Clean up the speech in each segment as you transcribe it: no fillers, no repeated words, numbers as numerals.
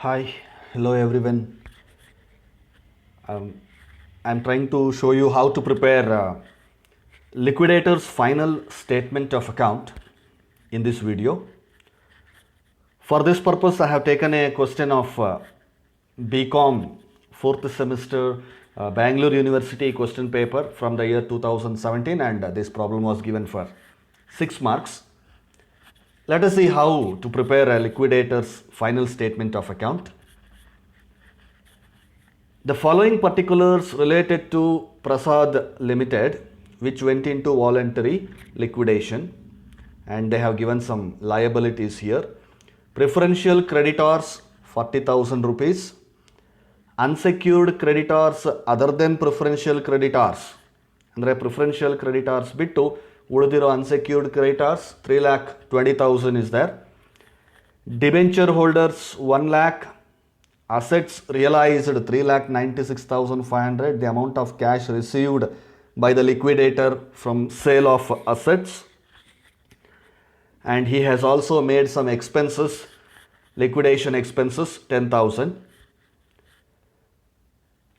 Hi, hello everyone. Um, I'm trying to show you how to prepare liquidator's final statement of account in this video. For this purpose, I have taken a question of BCom 4th semester Bangalore University question paper from the year 2017, and this problem was given for 6 marks. Let us see how to prepare a liquidator's final statement of account. The following particulars related to Prasad Limited, which went into voluntary liquidation, and they have given some liabilities here. Preferential creditors 40,000 rupees, unsecured creditors other than preferential creditors, ಅಂದರೆ preferential creditors ಬಿಟ್ಟು ಉಳಿದಿರೋ unsecured creditors 3,20,000 is there. Debenture holders 1 lakh. Assets realized 3,96,500, the amount of cash received by the liquidator from sale of assets. And he has also made some expenses, liquidation expenses 10,000.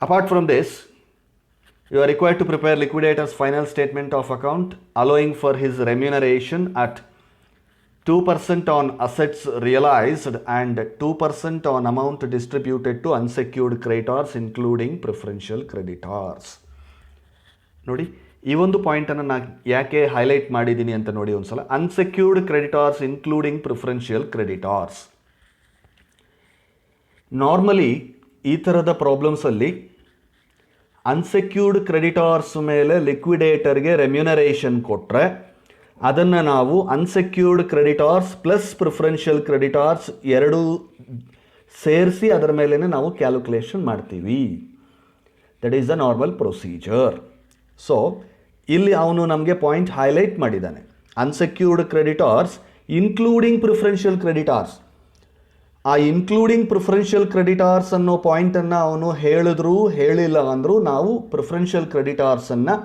Apart from this, you are required to prepare liquidator's final statement of account allowing for his remuneration at 2% on assets realized and 2% on amount distributed to unsecured creditors including preferential creditors. ನೋಡಿ ಈ ಒಂದು ಪಾಯಿಂಟನ್ನು ನಾನು ಯಾಕೆ highlight ಮಾಡಿದ್ದೀನಿ ಅಂತ ನೋಡಿ ಒಂದ್ಸಲ. Unsecured creditors including preferential creditors. Normally ಈ ಥರದ ಪ್ರಾಬ್ಲಮ್ಸಲ್ಲಿ ಅನ್ಸೆಕ್ಯೂರ್ಡ್ ಕ್ರೆಡಿಟಾರ್ಸ್ ಮೇಲೆ ಲಿಕ್ವಿಡೇಟರ್ಗೆ ರೆಮ್ಯುನರೇಷನ್ ಕೊಟ್ಟರೆ ಅದನ್ನು ನಾವು unsecured creditors plus preferential creditors ಎರಡೂ ಸೇರಿಸಿ ಅದರ ಮೇಲೆ ನಾವು ಕ್ಯಾಲ್ಕುಲೇಷನ್ ಮಾಡ್ತೀವಿ. That is the normal procedure. So ಇಲ್ಲಿ ಅವನು ನಮಗೆ ಪಾಯಿಂಟ್ ಹೈಲೈಟ್ ಮಾಡಿದ್ದಾನೆ, unsecured creditors including preferential creditors. ಆ ಇನ್ಕ್ಲೂಡಿಂಗ್ ಪ್ರಿಫರೆನ್ಷಿಯಲ್ ಕ್ರೆಡಿಟಾರ್ಸ್ ಅನ್ನೋ ಪಾಯಿಂಟನ್ನು ಅವನು ಹೇಳಿದ್ರು ಹೇಳಿಲ್ಲ ಅಂದರೂ ನಾವು ಪ್ರಿಫರೆನ್ಷಿಯಲ್ ಕ್ರೆಡಿಟಾರ್ಸನ್ನು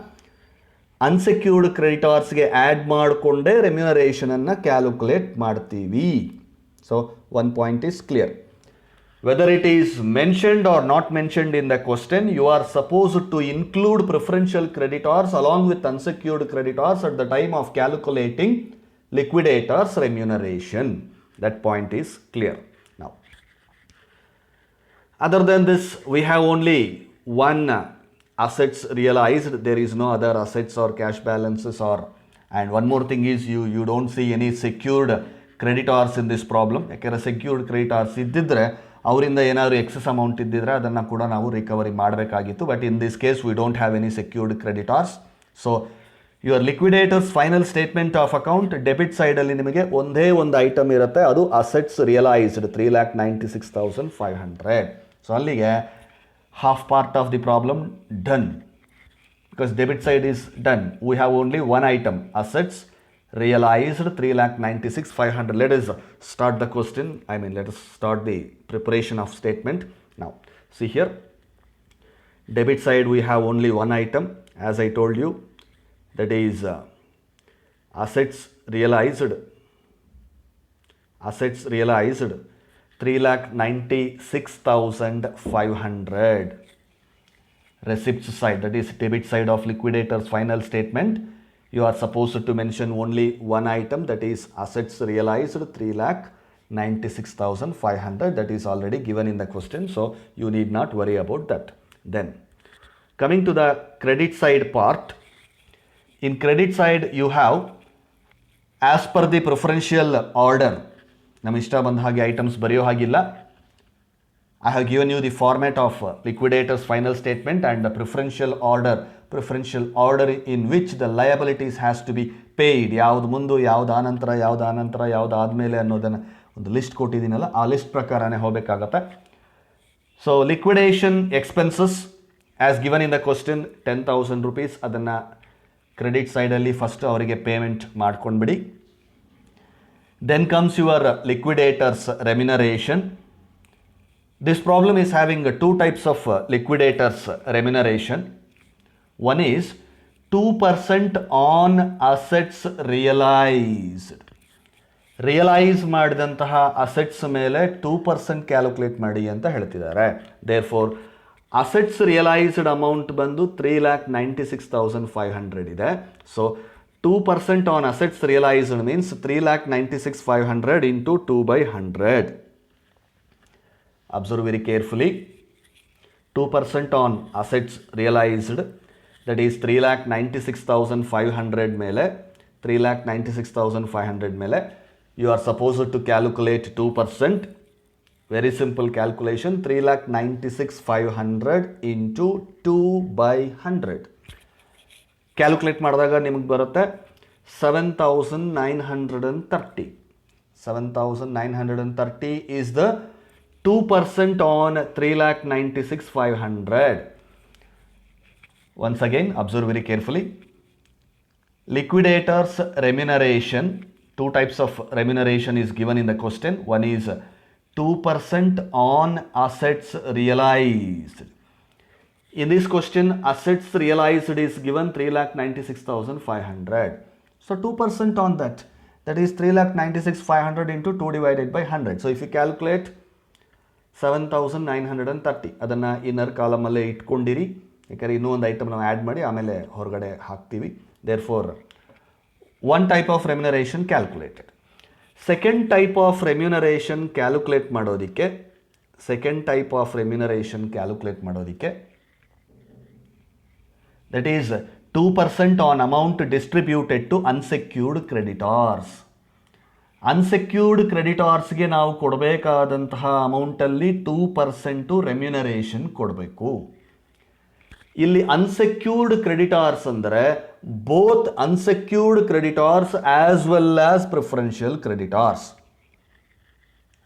ಅನ್ಸೆಕ್ಯೂರ್ಡ್ ಕ್ರೆಡಿಟಾರ್ಸ್ಗೆ ಆ್ಯಡ್ ಮಾಡಿಕೊಂಡೇ ರೆಮ್ಯುನರೇಷನನ್ನು ಕ್ಯಾಲ್ಕುಲೇಟ್ ಮಾಡ್ತೀವಿ. So one point is clear. Whether it is mentioned or not mentioned in the question, you R supposed to include preferential creditors along with unsecured creditors at the time of calculating liquidator's remuneration. That point is clear. Now, other than this, we have only one assets realized. There is no other assets or cash balances or, and one more thing is you don't see any secured creditors in this problem. ಯಾಕೆಂದರೆ secured creditors ಇದ್ದಿದ್ರೆ ಅವರಿಂದ ಏನಾದರೂ excess amount ಇದ್ದಿದ್ರೆ ಅದನ್ನು ಕೂಡ ನಾವು recovery ಮಾಡಬೇಕಾಗಿತ್ತು. But in this case we don't have any secured creditors. So your liquidators final statement of account debit ಸೈಡಲ್ಲಿ ನಿಮಗೆ ಒಂದೇ ಒಂದು ಐಟಮ್ ಇರುತ್ತೆ, ಅದು ಅಸೆಟ್ಸ್ ರಿಯಲೈಸ್ಡ್ 3,96,500. ಸೊ ಅಲ್ಲಿಗೆ half part of the problem done, because debit side is done. We have only one item, assets realized 3,96,500. Let us start the question. Let us start the preparation of statement. Now see here, debit side we have only one item, as I told you, that is assets realized 3,96,500. Receipts side, that is debit side of liquidator's final statement, you are supposed to mention only one item, that is assets realized 3,96,500. that is already given in the question, so you need not worry about that. Then coming to the credit side part, in credit side you have, as per the preferential order, ನಮ್ಮ ಇಷ್ಟ ಬಂದ ಹಾಗೆ items ಬರೆಯೋ ಹಾಗಿಲ್ಲ. I have given you the format of liquidator's final statement and the preferential order in which the liabilities has to be paid. ಯಾವುದು ಮುಂದು, ಯಾವುದು ಆನಂತರ, ಯಾವುದು ಆದಮೇಲೆ ಅನ್ನೋದನ್ನು ಒಂದು ಲಿಸ್ಟ್ ಕೊಟ್ಟಿದ್ದೀನಲ್ಲ, ಆ ಲಿಸ್ಟ್ ಪ್ರಕಾರನೇ ಹೋಗಬೇಕಾಗತ್ತೆ. So liquidation expenses as given in the question 10,000 rupees. ಅದನ್ನು ಕ್ರೆಡಿಟ್ ಸೈಡಲ್ಲಿ ಫಸ್ಟ್ ಅವರಿಗೆ payment ಮಾಡ್ಕೊಂಡ್ಬಿಡಿ. Then comes your liquidator's remuneration. This problem is having two types of liquidator's remuneration. One is 2% on assets realized. Realise ಮಾಡಿದಂತಹ assets ಮೇಲೆ 2% calculate ಮಾಡಿ ಅಂತ ಹೇಳ್ತಿದ್ದಾರೆ. Therefore assets realised amount ಬಂದು 3,96,500 ಇದೆ. So 2% on assets realised means 3,96,500 into 2/100. Observe very carefully. 2% on assets realized, that is 3,96,500 ಮೇಲೆ 3,96,500 ಮೇಲೆ you are supposed to calculate 2%. Very simple calculation. 3,96,500 into 2/100. Calculate ಮಾಡಿದಾಗ ನಿಮಗೆ ಬರುತ್ತೆ 7,930. 7,930 is the 2% on 3,96,500. Once again, observe very carefully. Liquidators remuneration, two types of remuneration is given in the question. One is 2% on assets realized. In this question, assets realized is given 3,96,500. So 2% on that, that is 3,96,500 into 2 divided by 100. So if you calculate 7,930, ಅದನ್ನು inner ಕಾಲಮಲ್ಲೇ ಇಟ್ಕೊಂಡಿರಿ, ಯಾಕಂದರೆ ಇನ್ನೂ ಒಂದು item ನಾವು add ಮಾಡಿ ಆಮೇಲೆ ಹೊರಗಡೆ ಹಾಕ್ತೀವಿ. Therefore one type of remuneration calculated. Second type of remuneration calculate ಮಾಡೋದಕ್ಕೆ that is 2% on amount distributed to unsecured creditors. Unsecured ಕ್ರೆಡಿಟಾರ್ಸ್ಗೆ ನಾವು ಕೊಡಬೇಕಾದಂತಹ ಅಮೌಂಟಲ್ಲಿ 2% ರೆಮ್ಯುನರೇಷನ್ ಕೊಡಬೇಕು. ಇಲ್ಲಿ ಅನ್ಸೆಕ್ಯೂರ್ಡ್ ಕ್ರೆಡಿಟಾರ್ಸ್ ಅಂದರೆ both unsecured creditors as well as preferential creditors.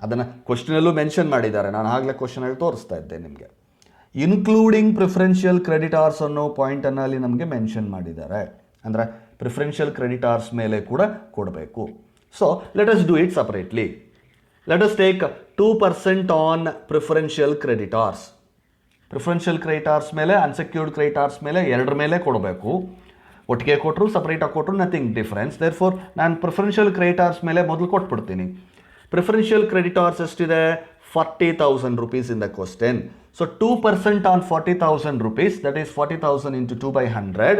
ಅದನ್ನು ಕ್ವಶನಲ್ಲೂ ಮೆನ್ಷನ್ ಮಾಡಿದ್ದಾರೆ, ನಾನು ಆಗಲೇ ಕ್ವಶನಲ್ಲಿ ತೋರಿಸ್ತಾ ಇದ್ದೆ ನಿಮಗೆ. ಇನ್ಕ್ಲೂಡಿಂಗ್ ಪ್ರಿಫರೆನ್ಷಿಯಲ್ ಕ್ರೆಡಿಟಾರ್ಸ್ ಅನ್ನೋ ಪಾಯಿಂಟನ್ನು ಅಲ್ಲಿ ನಮಗೆ ಮೆನ್ಷನ್ ಮಾಡಿದ್ದಾರೆ. ಅಂದರೆ ಪ್ರಿಫರೆನ್ಷಿಯಲ್ ಕ್ರೆಡಿಟಾರ್ಸ್ ಮೇಲೆ ಕೂಡ ಕೊಡಬೇಕು. So let us do it separately. Let us take 2% on preferential creditors. Preferential creditors ಮೇಲೆ unsecured creditors ಮೇಲೆ ಎರಡರ ಮೇಲೆ ಕೊಡಬೇಕು. ಒಟ್ಟಿಗೆ ಕೊಟ್ಟರು ಸಪ್ರೇಟಾಗಿ ಕೊಟ್ಟರು ನಥಿಂಗ್ ಡಿಫರೆನ್ಸ್. ದೇರ್ ಫೋರ್ ನಾನು ಪ್ರಿಫರೆನ್ಷಿಯಲ್ ಕ್ರೆಡಿಟಾರ್ಸ್ ಮೇಲೆ ಮೊದಲು ಕೊಟ್ಬಿಡ್ತೀನಿ. ಪ್ರಿಫರೆನ್ಷಿಯಲ್ ಕ್ರೆಡಿಟಾರ್ಸ್ ಎಷ್ಟಿದೆ? 40,000 rupees in the question. So 2% on 40,000 rupees, that is 40,000 into 2/100.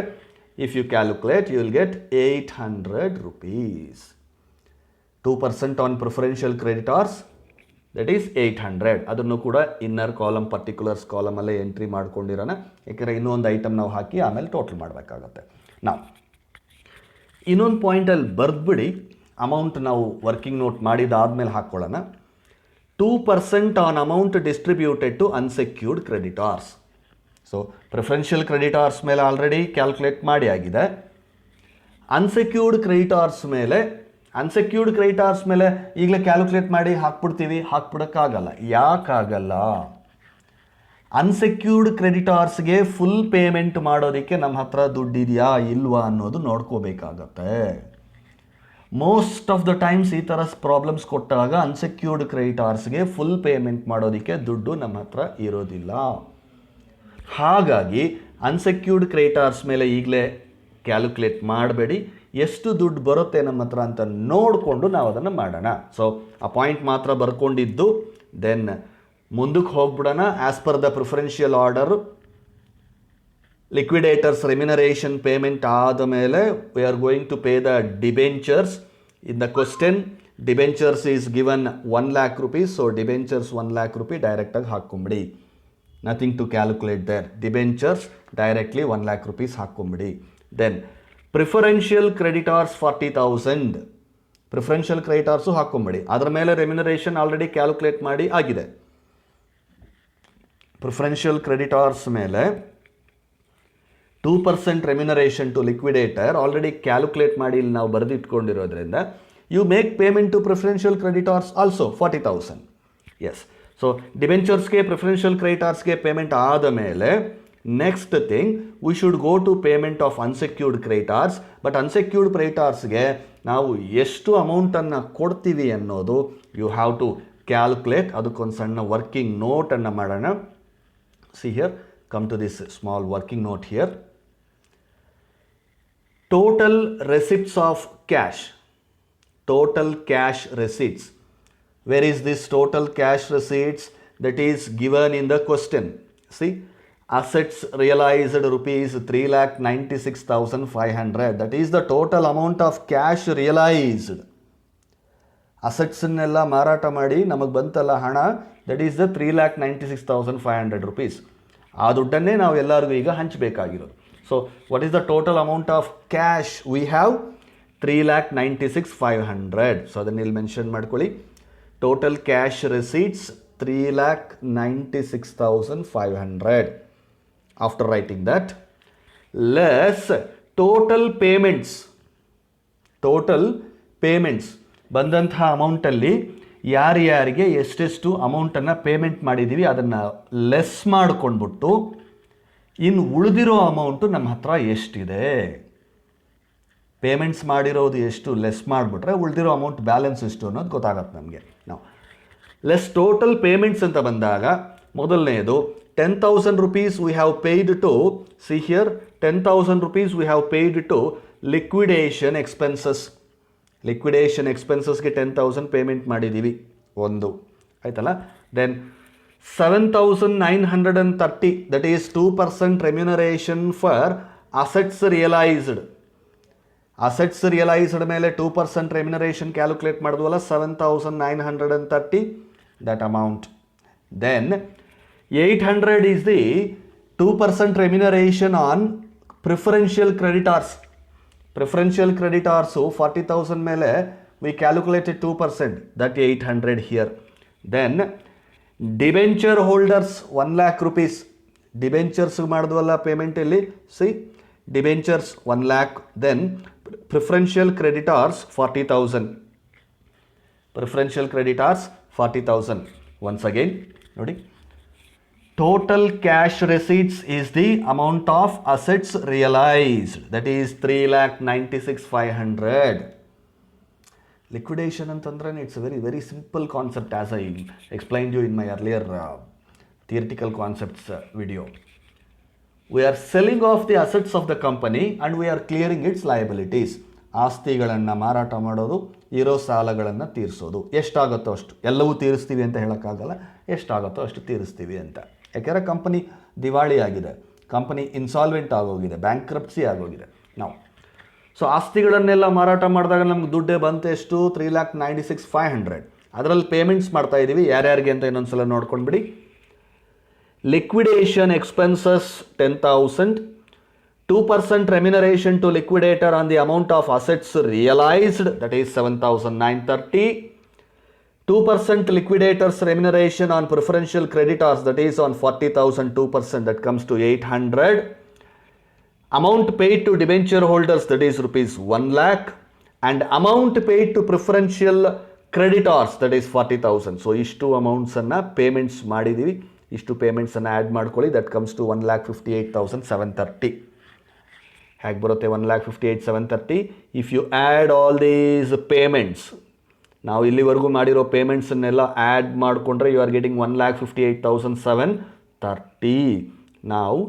If you calculate, you will get 800 rupees. 2% on preferential creditors, that is 800. ಅದನ್ನು ಕೂಡ ಇನ್ನರ್ ಕಾಲಮ್ ಪರ್ಟಿಕ್ಯುಲರ್ಸ್ ಕಾಲಮಲ್ಲೇ ಎಂಟ್ರಿ ಮಾಡ್ಕೊಂಡಿರೋಣ, ಯಾಕೆಂದರೆ ಇನ್ನೊಂದು item ನಾವು ಹಾಕಿ ಆಮೇಲೆ ಟೋಟಲ್ ಮಾಡಬೇಕಾಗತ್ತೆ. ನಾವು ಇನ್ನೊಂದು ಪಾಯಿಂಟಲ್ಲಿ ಬರೆದ್ಬಿಡಿ, ಅಮೌಂಟ್ ನಾವು ವರ್ಕಿಂಗ್ ನೋಟ್ ಮಾಡಿದಾದ್ಮೇಲೆ ಹಾಕ್ಕೊಳ್ಳೋಣ. 2% on amount distributed to unsecured creditors. So preferential creditors ಮೇಲೆ ಆಲ್ರೆಡಿ ಕ್ಯಾಲ್ಕುಲೇಟ್ ಮಾಡಿ ಆಗಿದೆ. ಅನ್ಸೆಕ್ಯೂರ್ಡ್ ಕ್ರೆಡಿಟಾರ್ಸ್ ಮೇಲೆ ಈಗಲೇ ಕ್ಯಾಲ್ಕುಲೇಟ್ ಮಾಡಿ ಹಾಕ್ಬಿಡೋಕ್ಕಾಗಲ್ಲ. ಯಾಕಾಗಲ್ಲ? ಅನ್ಸೆಕ್ಯೂರ್ಡ್ ಕ್ರೆಡಿಟಾರ್ಸ್ಗೆ ಫುಲ್ ಪೇಮೆಂಟ್ ಮಾಡೋದಕ್ಕೆ ನಮ್ಮ ಹತ್ರ ದುಡ್ಡಿದೆಯಾ ಇಲ್ವಾ ಅನ್ನೋದು ನೋಡ್ಕೋಬೇಕಾಗತ್ತೆ. ಮೋಸ್ಟ್ ಆಫ್ ದ ಟೈಮ್ಸ್ ಈ ಥರ ಪ್ರಾಬ್ಲಮ್ಸ್ ಕೊಟ್ಟಾಗ ಅನ್ಸೆಕ್ಯೂರ್ಡ್ ಕ್ರೆಡಿಟಾರ್ಸ್ಗೆ ಫುಲ್ ಪೇಮೆಂಟ್ ಮಾಡೋದಕ್ಕೆ ದುಡ್ಡು ನಮ್ಮ ಹತ್ರ ಇರೋದಿಲ್ಲ. ಹಾಗಾಗಿ ಅನ್ಸೆಕ್ಯೂರ್ಡ್ ಕ್ರೆಡಿಟಾರ್ಸ್ ಮೇಲೆ ಈಗಲೇ ಕ್ಯಾಲ್ಕುಲೇಟ್ ಮಾಡಬೇಡಿ. ಎಷ್ಟು ದುಡ್ಡು ಬರುತ್ತೆ ನಮ್ಮ ಹತ್ರ ಅಂತ ನೋಡಿಕೊಂಡು ನಾವು ಅದನ್ನು ಮಾಡೋಣ. ಸೊ ಆ ಪಾಯಿಂಟ್ ಮಾತ್ರ ಬರ್ಕೊಂಡಿದ್ದು ದೆನ್ ಮುಂದಕ್ಕೆ ಹೋಗ್ಬಿಡೋಣ. As per the preferential order liquidator's remuneration payment ಆದ ಮೇಲೆ we are going to pay the debentures. In the question debentures is given 1 lakh rupees. So debentures 1 lakh rupee ಡೈರೆಕ್ಟಾಗಿ ಹಾಕ್ಕೊಂಬಿಡಿ. Nothing to calculate there. Debentures directly 1 lakh rupees ಹಾಕ್ಕೊಂಬಿಡಿ. Then preferential creditors 40,000. Preferential creditors ಹಾಕ್ಕೊಂಬಿಡಿ. ಅದರ ಮೇಲೆ remuneration already calculate ಮಾಡಿ ಆಗಿದೆ. Preferential creditors ಮೇಲೆ 2% remuneration to liquidator already calculate ಮಾಡಿ ಇಲ್ಲಿ ನಾವು ಬರೆದಿಟ್ಕೊಂಡಿರೋದ್ರಿಂದ you make payment to preferential creditors also 40,000. Yes. So ಡಿಬೆಂಚರ್ಸ್ಗೆ ಪ್ರಿಫರೆನ್ಷಿಯಲ್ ಕ್ರೆಡಿಟಾರ್ಸ್ಗೆ ಪೇಮೆಂಟ್ ಆದ ಮೇಲೆ next thing we should go to payment of unsecured creditors. But unsecured ಕ್ರೆಡಿಟಾರ್ಸ್ಗೆ ನಾವು ಎಷ್ಟು ಅಮೌಂಟನ್ನು ಕೊಡ್ತೀವಿ ಅನ್ನೋದು ಯು ಹ್ಯಾವ್ ಟು ಕ್ಯಾಲ್ಕುಲೇಟ್. ಅದಕ್ಕೊಂದು ಸಣ್ಣ ವರ್ಕಿಂಗ್ ನೋಟನ್ನು ಮಾಡೋಣ. See here, come to this small working note here. Total receipts of cash. total cash receipts. Where is this total cash receipts? That is given in the question. See, assets realized rupees 3,96,500. That is the total amount of cash realized. ಅಸೆಟ್ಸನ್ನೆಲ್ಲ ಮಾರಾಟ ಮಾಡಿ ನಮಗೆ ಬಂತಲ್ಲ ಹಣ, that is the 3,96,500 rupees. ಆ ದುಡ್ಡನ್ನೇ ನಾವು ಎಲ್ಲರಿಗೂ ಈಗ ಹಂಚಬೇಕಾಗಿರೋದು. So what is the total amount of cash we have? 3,96,500. So ಅದನ್ನ ಇಲ್ಲಿ ಮೆನ್ಷನ್ ಮಾಡ್ಕೊಳ್ಳಿ. Total cash receipts 3,96,500. After writing that, less total payments. Total payments ಬಂದಂತಹ ಅಮೌಂಟಲ್ಲಿ ಯಾರ್ಯಾರಿಗೆ ಎಷ್ಟೆಷ್ಟು ಅಮೌಂಟನ್ನು ಪೇಮೆಂಟ್ ಮಾಡಿದ್ದೀವಿ ಅದನ್ನು ಲೆಸ್ ಮಾಡಿಕೊಂಡ್ಬಿಟ್ಟು ಇನ್ನು ಉಳಿದಿರೋ ಅಮೌಂಟು ನಮ್ಮ ಹತ್ರ ಎಷ್ಟಿದೆ, ಪೇಮೆಂಟ್ಸ್ ಮಾಡಿರೋದು ಎಷ್ಟು ಲೆಸ್ ಮಾಡಿಬಿಟ್ರೆ ಉಳಿದಿರೋ ಅಮೌಂಟ್ ಬ್ಯಾಲೆನ್ಸ್ ಎಷ್ಟು ಅನ್ನೋದು ಗೊತ್ತಾಗತ್ತೆ ನಮಗೆ. ನಾವು ಲೆಸ್ ಟೋಟಲ್ ಪೇಮೆಂಟ್ಸ್ ಅಂತ ಬಂದಾಗ ಮೊದಲನೇದು 10,000 rupees we have paid to, see here, 10,000 rupees we have paid to liquidation expenses. Liquidation ಎಕ್ಸ್ಪೆನ್ಸಸ್ಗೆ 10,000 ಪೇಮೆಂಟ್ ಮಾಡಿದ್ದೀವಿ ಒಂದು, ಆಯ್ತಲ್ಲ. Then 7,930 that is 2% remuneration for assets realised. Assets realised ಮೇಲೆ 2% ರೆಮ್ಯುನರೇಷನ್ ಕ್ಯಾಲ್ಕುಲೇಟ್ ಮಾಡಿದ್ವಲ್ಲ, 7,930 that amount. Then 800 is the 2% remuneration on preferential creditors. Preferential creditors 40,000 ಮೇಲೆ we calculated 2%, that 800 here. Then debenture holders 1 lakh rupees. Debentures ಮಾಡಿದ್ವಲ್ಲ payment ಇಲ್ಲಿ, C debentures 1 lakh. Then preferential creditors 40,000. Preferential creditors 40,000. Once again ನೋಡಿ, total cash receipts is the amount of assets realized, that is 3,96,500. Liquidation ಅಂತಂದ್ರೆ it's a very simple concept, as I explained you in my earlier theoretical concepts video. We are selling off the assets of the company and we are clearing its liabilities. ಆಸ್ತಿಗಳನ್ನು ಮಾರಾಟ ಮಾಡೋದು, ಇರೋ ಸಾಲಗಳನ್ನು ತೀರಿಸೋದು. ಎಷ್ಟಾಗುತ್ತೋ ಅಷ್ಟು, ಎಲ್ಲವೂ ತೀರಿಸ್ತೀವಿ ಅಂತ ಹೇಳೋಕ್ಕಾಗಲ್ಲ, ಎಷ್ಟಾಗುತ್ತೋ ಅಷ್ಟು ತೀರಿಸ್ತೀವಿ ಅಂತ. ಯಾಕೆಂದರೆ ಕಂಪನಿ ದಿವಾಳಿ ಆಗಿದೆ, ಕಂಪನಿ ಇನ್ಸಾಲ್ವೆಂಟ್ ಆಗೋಗಿದೆ, ಬ್ಯಾಂಕ್ರಪ್ಸಿ ಆಗೋಗಿದೆ ನಾವು. ಸೊ ಆಸ್ತಿಗಳನ್ನೆಲ್ಲ ಮಾರಾಟ ಮಾಡಿದಾಗ ನಮ್ಗೆ ದುಡ್ಡೇ ಬಂತು ಎಷ್ಟು? 3,96,500. ಅದರಲ್ಲಿ ಪೇಮೆಂಟ್ಸ್ ಮಾಡ್ತಾ ಇದ್ದೀವಿ. ಯಾರ್ಯಾರಿಗೆ ಅಂತ ಇನ್ನೊಂದ್ಸಲ ನೋಡ್ಕೊಂಡ್ಬಿಡಿ. Liquidation expenses 10,000, 2% remuneration to liquidator on the amount of assets realized, that is 7,930. 2% liquidators remuneration on preferential creditors, that is on 40,000, 2%, that comes to 800. Amount paid to debenture holders, that is rupees 1 lakh. And amount paid to preferential creditors, that is 40,000. So ishtu amounts anna payments ಮಾಡಿದೀವಿ. ಇಷ್ಟು payments ಅನ್ನ add ಮಾಡ್ಕೊಳ್ಳಿ, that comes to 1,58,730. ಹೇಗೆ ಬರುತ್ತೆ 1,58,730? If you add all these payments, ನಾವು ಇಲ್ಲಿವರೆಗೂ ಮಾಡಿರೋ ಪೇಮೆಂಟ್ಸನ್ನೆಲ್ಲ ಆ್ಯಡ್ ಮಾಡಿಕೊಂಡ್ರೆ ಯು ಆರ್ ಗೆಟಿಂಗ್ 1,58,730. ನಾವು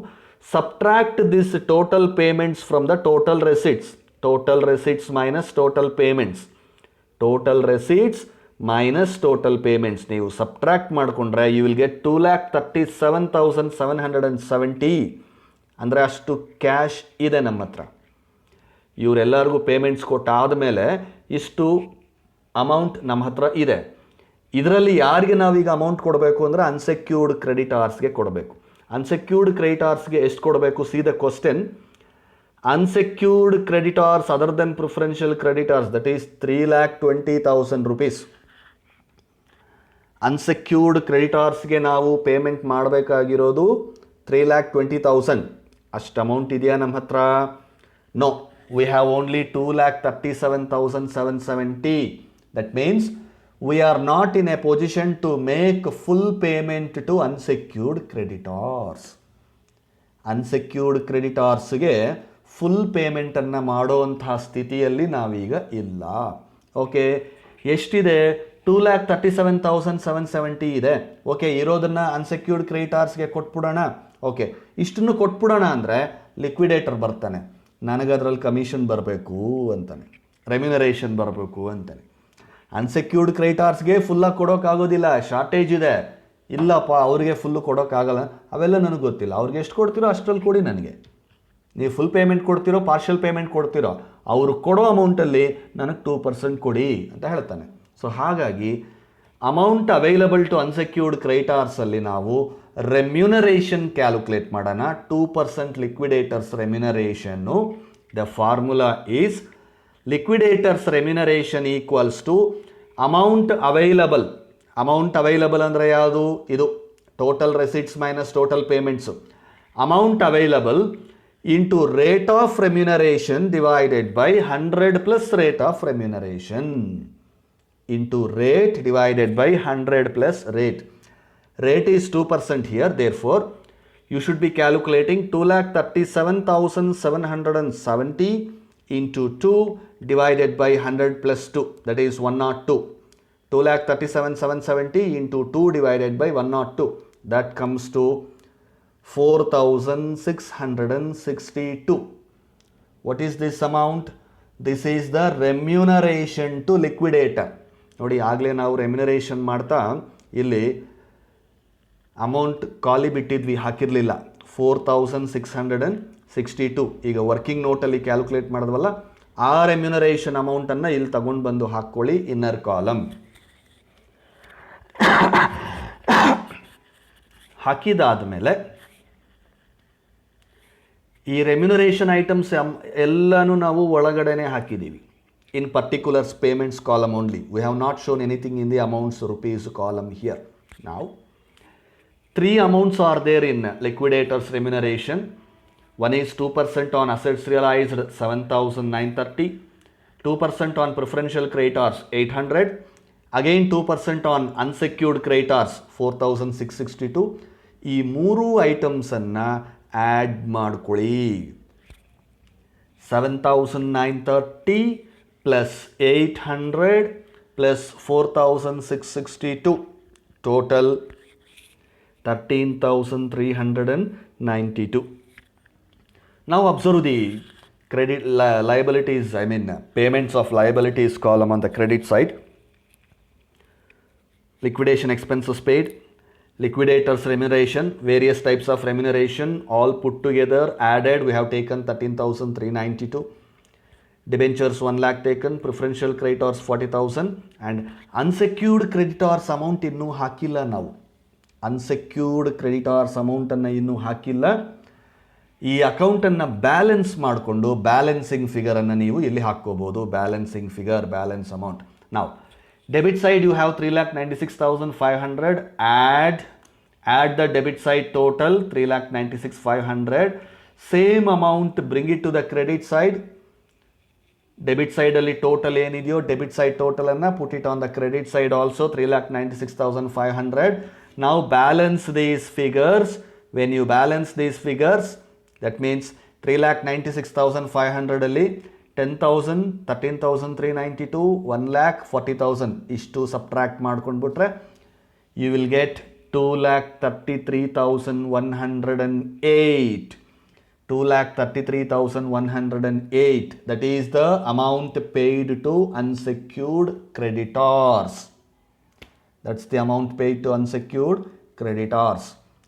subtract this total payments from the total receipts. Total receipts minus total payments. Total receipts minus total payments ನೀವು subtract ಮಾಡಿಕೊಂಡ್ರೆ ಯು ವಿಲ್ ಗೆಟ್ 2,37,770. ಅಂದರೆ ಅಷ್ಟು ಕ್ಯಾಶ್ ಇದೆ ನಮ್ಮ ಹತ್ರ. ಇವರೆಲ್ಲರಿಗೂ ಪೇಮೆಂಟ್ಸ್ ಕೊಟ್ಟಾದ ಮೇಲೆ ಇಷ್ಟು ಅಮೌಂಟ್ ನಮ್ಮ ಹತ್ರ ಇದೆ. ಇದರಲ್ಲಿ ಯಾರಿಗೆ ನಾವೀಗ ಅಮೌಂಟ್ ಕೊಡಬೇಕು ಅಂದರೆ ಅನ್ಸೆಕ್ಯೂರ್ಡ್ ಕ್ರೆಡಿಟಾರ್ಸ್ಗೆ ಕೊಡಬೇಕು. ಅನ್ಸೆಕ್ಯೂರ್ಡ್ ಕ್ರೆಡಿಟಾರ್ಸ್ಗೆ ಎಷ್ಟು ಕೊಡಬೇಕು? See the question. Unsecured creditors other than preferential creditors, that is 3,20,000 rupees. Unsecured ಕ್ರೆಡಿಟಾರ್ಸ್ಗೆ ನಾವು ಪೇಮೆಂಟ್ ಮಾಡಬೇಕಾಗಿರೋದು 3,20,000. ಅಷ್ಟು ಅಮೌಂಟ್ ಇದೆಯಾ ನಮ್ಮ ಹತ್ರ? No, we have only 2,37,770. That means we are not in a position to make full payment to unsecured creditors. Unsecured creditorsಗೆ full ಪೇಮೆಂಟನ್ನು ಮಾಡೋವಂತಹ ಸ್ಥಿತಿಯಲ್ಲಿ ನಾವೀಗ ಇಲ್ಲ. ಓಕೆ, ಎಷ್ಟಿದೆ? 2,37,770 ಇದೆ. ಓಕೆ, ಇರೋದನ್ನು ಅನ್ಸೆಕ್ಯೂರ್ಡ್ ಕ್ರೆಡಿಟಾರ್ಸ್ಗೆ ಕೊಟ್ಬಿಡೋಣ. ಓಕೆ, ಇಷ್ಟನ್ನು ಕೊಟ್ಬಿಡೋಣ ಅಂದರೆ ಲಿಕ್ವಿಡೇಟರ್ ಬರ್ತಾನೆ, ನನಗದ್ರಲ್ಲಿ ಕಮಿಷನ್ ಬರಬೇಕು ಅಂತಾನೆ, ರೆಮ್ಯುನರೇಷನ್ ಬರಬೇಕು ಅಂತಾನೆ. ಅನ್ಸೆಕ್ಯೂರ್ಡ್ ಕ್ರೆಡಿಟಾರ್ಸ್ಗೆ ಫುಲ್ಲಾಗಿ ಕೊಡೋಕ್ಕಾಗೋದಿಲ್ಲ, ಶಾರ್ಟೇಜ್ ಇದೆ, ಇಲ್ಲಪ್ಪ ಅವ್ರಿಗೆ ಫುಲ್ಲು ಕೊಡೋಕ್ಕಾಗಲ್ಲ, ಅವೆಲ್ಲ ನನಗೆ ಗೊತ್ತಿಲ್ಲ. ಅವ್ರಿಗೆ ಎಷ್ಟು ಕೊಡ್ತೀರೋ ಅಷ್ಟರಲ್ಲಿ ಕೊಡಿ, ನನಗೆ ನೀವು ಫುಲ್ ಪೇಮೆಂಟ್ ಕೊಡ್ತಿರೋ ಪಾರ್ಷಿಯಲ್ ಪೇಮೆಂಟ್ ಕೊಡ್ತಿರೋ ಅವರು ಕೊಡೋ ಅಮೌಂಟಲ್ಲಿ ನನಗೆ 2% ಕೊಡಿ ಅಂತ ಹೇಳ್ತಾನೆ. ಸೊ ಹಾಗಾಗಿ ಅಮೌಂಟ್ ಅವೈಲಬಲ್ ಟು ಅನ್ಸೆಕ್ಯೂರ್ಡ್ ಕ್ರೆಡಿಟಾರ್ಸಲ್ಲಿ ನಾವು ರೆಮ್ಯುನರೇಷನ್ ಕ್ಯಾಲ್ಕುಲೇಟ್ ಮಾಡೋಣ. 2% ಲಿಕ್ವಿಡೇಟರ್ಸ್ ರೆಮ್ಯುನರೇಷನ್ನು. The formula is liquidators remuneration equals to amount available. Amount available ಅಂದರೆ ಯಾವುದು? ಇದು total receipts minus total payments. Amount available into rate of remuneration divided by 100 plus rate of remuneration into rate divided by 100 plus rate. Rate is 2% here, therefore you should be calculating 2,37,770 into 2 divided by 100 plus 2, that is 102. 2,37,770 into 2 divided by 102, that comes to 4,662. What is this amount? This is the remuneration to liquidator. ನೋಡಿ, ಆಗಲೇ ನಾವು remuneration ಮಾಡ್ತಾ ಇಲ್ಲಿ amount ಖಾಲಿ ಬಿಟ್ಟಿದ್ವಿ, ಹಾಕಿರಲಿಲ್ಲ. 4,662. ಈಗ working ನೋಟಲ್ಲಿ calculate ಮಾಡಿದ್ವಲ್ಲ, ಆ remuneration ಅಮೌಂಟನ್ನು ಇಲ್ಲಿ ತಗೊಂಡು ಬಂದು ಹಾಕ್ಕೊಳ್ಳಿ ಇನ್ನರ್ ಕಾಲಮ್. ಹಾಕಿದಾದ ಮೇಲೆ ಈ ರೆಮ್ಯುನರೇಷನ್ ಐಟಮ್ಸ್ ಎಲ್ಲನೂ ನಾವು ಒಳಗಡೆನೆ ಹಾಕಿದ್ದೀವಿ. In particulars payments column only. We have not shown anything in the amounts rupees column here. ನಾವು 3 amounts are there in liquidators remuneration. One is 2% on assets realized 7,930, 2% on preferential creditors 800, again 2% on unsecured creditors 4,662. ಈ 3 ಐಟಮ್ಸನ್ನು add ಮಾಡ್ಕೊಳ್ಳಿ. 7,930 plus 800 plus 4,662, total 13,392. Now observe the credit liabilities, I mean payments of liabilities column on the credit side. Liquidation expenses paid, liquidators remuneration, various types of remuneration all put together added we have taken 13,392. Debentures 1 lakh taken, preferential creditors 40,000 and unsecured creditors amount ಇನ್ನೂ ಹಾಕಿಲ್ಲ ನಾವು. Unsecured creditors ಅಮೌಂಟನ್ನು ಇನ್ನೂ ಹಾಕಿಲ್ಲ. ಈ ಅಕೌಂಟನ್ನು balance ಮಾಡಿಕೊಂಡು balancing ಫಿಗರನ್ನು ನೀವು ಇಲ್ಲಿ ಹಾಕ್ಕೋಬೋದು. Balancing figure, balance amount. ನಾವು debit side you have 3,96,500. add the debit side total 3,96,500. Same amount bring it to the credit side. Debit ಸೈಡಲ್ಲಿ ಟೋಟಲ್ ಏನಿದೆಯೋ ಡೆಬಿಟ್ ಸೈಡ್ ಟೋಟಲನ್ನು put it on the credit side also 3,96,500. Now balance these figures. When you balance these figures, that means 3,96,500 ಅಲ್ಲಿ 10,000, 13,392, 1,40,000 ಇಷ್ಟು subtract ಮಾಡ್ಕೊಂಡ್ಬಿಟ್ರೆ you will get 2,33,108. 2,33,108. That is the amount paid to unsecured creditors. That's the amount paid to unsecured creditors.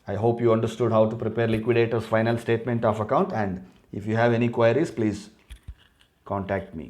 I hope you understood how to prepare liquidator's final statement of account, and if you have any queries, please contact me.